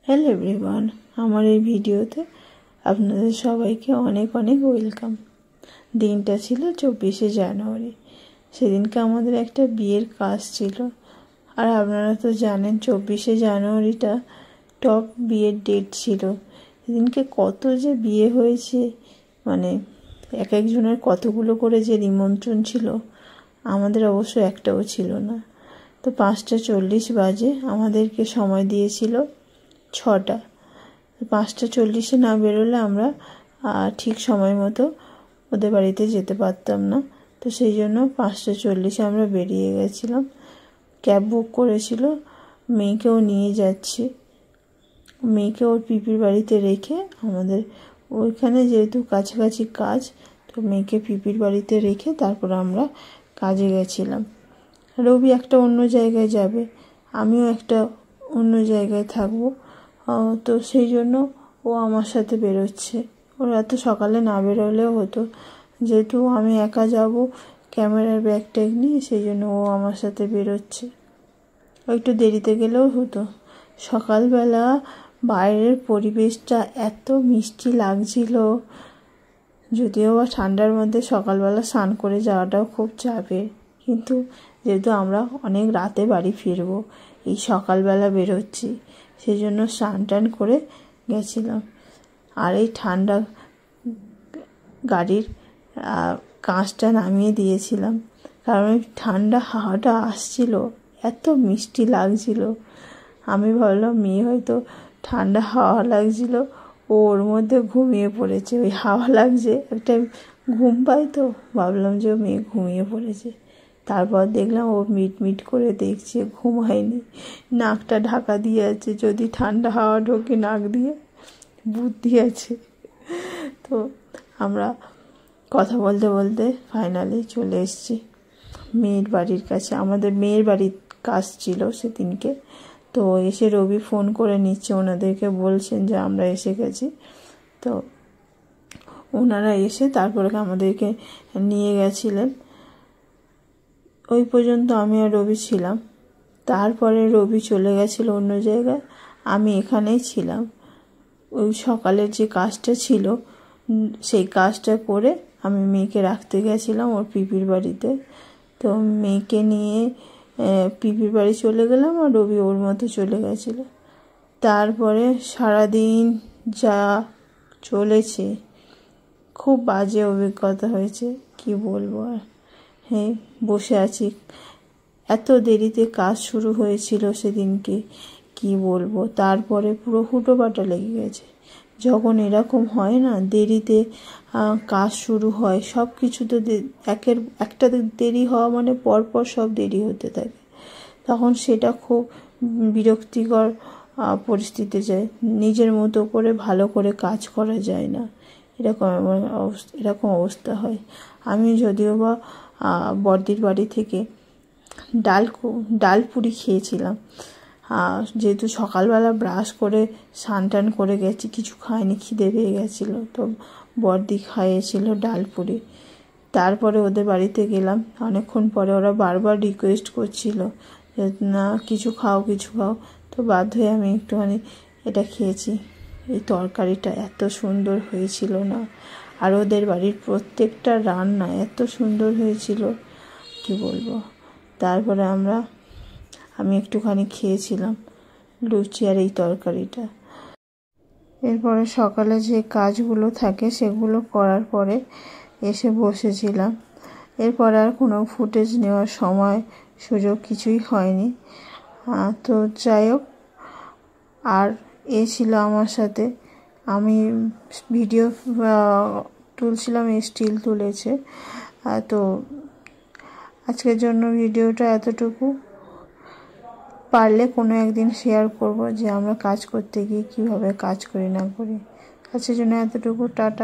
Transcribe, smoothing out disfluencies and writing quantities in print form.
Hello everyone, আমার এই ভিডিওতে আপনাদের সবাইকে অনেক অনেক ওয়েলকাম। দিনটা ছিল 24শে জানুয়ারি। সেদিনকে আমাদের একটা বিয়ের কাজ ছিল। আর আপনারা তো জানেন 24শে জানুয়ারিটা টপ বিয়ের ডেট ছিল। সেদিনকে কত যে বিয়ে হয়েছে, মানে এক একজনের কতগুলো করে যে নিমন্ত্রণ ছিল, আমাদের অবশ্য একটাও ছিল না। তো 5:40 বাজে আমাদেরকে সময় দিয়েছিল 6টা। 5:40 না বেরোলে আমরা ঠিক সময় মতো ওদের বাড়িতে যেতে পারতাম না। তো সেই জন্য 5:40 আমরা বেরিয়ে গেছিলাম। ক্যাব বুক করেছিল, মেয়েকেও নিয়ে যাচ্ছি। মেয়েকে ওর পিপির বাড়িতে রেখে আমাদের ওইখানে যেহেতু কাছাকাছি কাজ, তো মেয়েকে পিপির বাড়িতে রেখে তারপর আমরা কাজে গেছিলাম। রবি একটা অন্য জায়গায় যাবে, আমিও একটা অন্য জায়গায় থাকবো। তো সেই জন্য ও আমার সাথে বেরোচ্ছে। ওর এত সকালে না বেরোলেও হতো, যেহেতু আমি একা যাব ক্যামেরার ব্যাগ ট্যাগ নিয়ে, সেই জন্য ও আমার সাথে বেরোচ্ছে। ও একটু দেরিতে গেলেও হতো। সকালবেলা বাইরের পরিবেশটা এত মিষ্টি লাগছিল, যদিও বা ঠান্ডার মধ্যে সকালবেলা স্নান করে যাওয়াটাও খুব চাপের, কিন্তু যেহেতু আমরা অনেক রাতে বাড়ি ফিরবো, এই সকালবেলা বেরোচ্ছি, সেই জন্য স্নান টান করে গেছিলাম। আর এই ঠান্ডা গাড়ির কাঁচটা নামিয়ে দিয়েছিলাম, কারণ ওই ঠান্ডা হাওয়াটা আসছিল, এত মিষ্টি লাগছিল। আমি ভাবলাম মেয়ে হয়তো ঠান্ডা হাওয়া লাগছিল, ওর মধ্যে ঘুমিয়ে পড়েছে। ওই হাওয়া লাগছে, একটা ঘুম পাই, তো ভাবলাম যে ও মেয়ে ঘুমিয়ে পড়েছে। তারপর দেখলাম ও মিট করে দেখছে, ঘুমায়নি, নাকটা ঢাকা দিয়ে আছে, যদি ঠান্ডা হাওয়া ঢোকে নাক দিয়ে, বুদ্ধি আছে। তো আমরা কথা বলতে বলতে ফাইনালি চলে এসেছি মেয়ের বাড়ির কাছে। আমাদের মেয়ের বাড়ির কাজ ছিল সেদিনকে। তো এসে রবি ফোন করে নিচ্ছে, ওনাদেরকে বলছেন যে আমরা এসে গেছি। তো ওনারা এসে তারপরে আমাদেরকে নিয়ে গেছিলেন। ওই পর্যন্ত আমি আর রবি ছিলাম। তারপরে রবি চলে গেছিল অন্য জায়গায়, আমি এখানেই ছিলাম। ওই সকালের যে কাজটা ছিল সেই কাজটা করে আমি মেয়েকে রাখতে গেছিলাম ওর পিপির বাড়িতে। তো মেয়েকে নিয়ে পিপির বাড়ি চলে গেলাম, আর রবি ওর মতো চলে গেছিলো। তারপরে সারাদিন যা চলেছে, খুব বাজে অভিজ্ঞতা হয়েছে, কি বলবো আর। হ্যাঁ, বসে আছি, এত দেরিতে কাজ শুরু হয়েছিল সেদিনকে, কি বলবো। তারপরে পুরো হুটোপাটা লেগে গেছে। যখন এরকম হয় না, দেরিতে কাজ শুরু হয়, সব কিছু তো একটা দেরি হওয়া মানে পরপর সব দেরি হতে থাকে, তখন সেটা খুব বিরক্তিকর পরিস্থিতি যায়। নিজের মতো করে ভালো করে কাজ করা যায় না, এরকম অবস্থা হয়। আমি যদিও বা বড়দির বাড়ি থেকে ডাল পুরি খেয়েছিলাম, যেহেতু সকালবেলা ব্রাশ করে স্নান টান করে গেছি, কিছু খাইনি, খিদে পেয়ে গেছিলো, তো বড়দি খাইয়েছিল ডাল পুরি। তারপরে ওদের বাড়িতে গেলাম, অনেকক্ষণ পরে ওরা বারবার রিকোয়েস্ট করছিল যে না কিছু খাও কিছু খাও, তো বাধ্য হয়ে আমি একটুখানি এটা খেয়েছি। এই তরকারিটা এত সুন্দর হয়েছিল না, আর ওদের বাড়ির প্রত্যেকটা রান্না এত সুন্দর হয়েছিল, কি বলবো। তারপরে আমি একটুখানি খেয়েছিলাম লুচি আর এই তরকারিটা। এরপরে সকালে যে কাজগুলো থাকে সেগুলো করার পরে এসে বসেছিলাম। এরপর আর কোনো ফুটেজ নেওয়ার সময় সুযোগ কিছুই হয়নি। তো যাই হোক, আর এ ছিল আমার সাথে, আমি ভিডিও তুলছিলাম, স্টিল তুলেছে। তো আজকের জন্য ভিডিওটা এতটুকু। পারলে কোনো একদিন শেয়ার করব যে আমরা কাজ করতে গিয়ে কীভাবে কাজ করি না করি। আজকের জন্য এতটুকু, টাটা।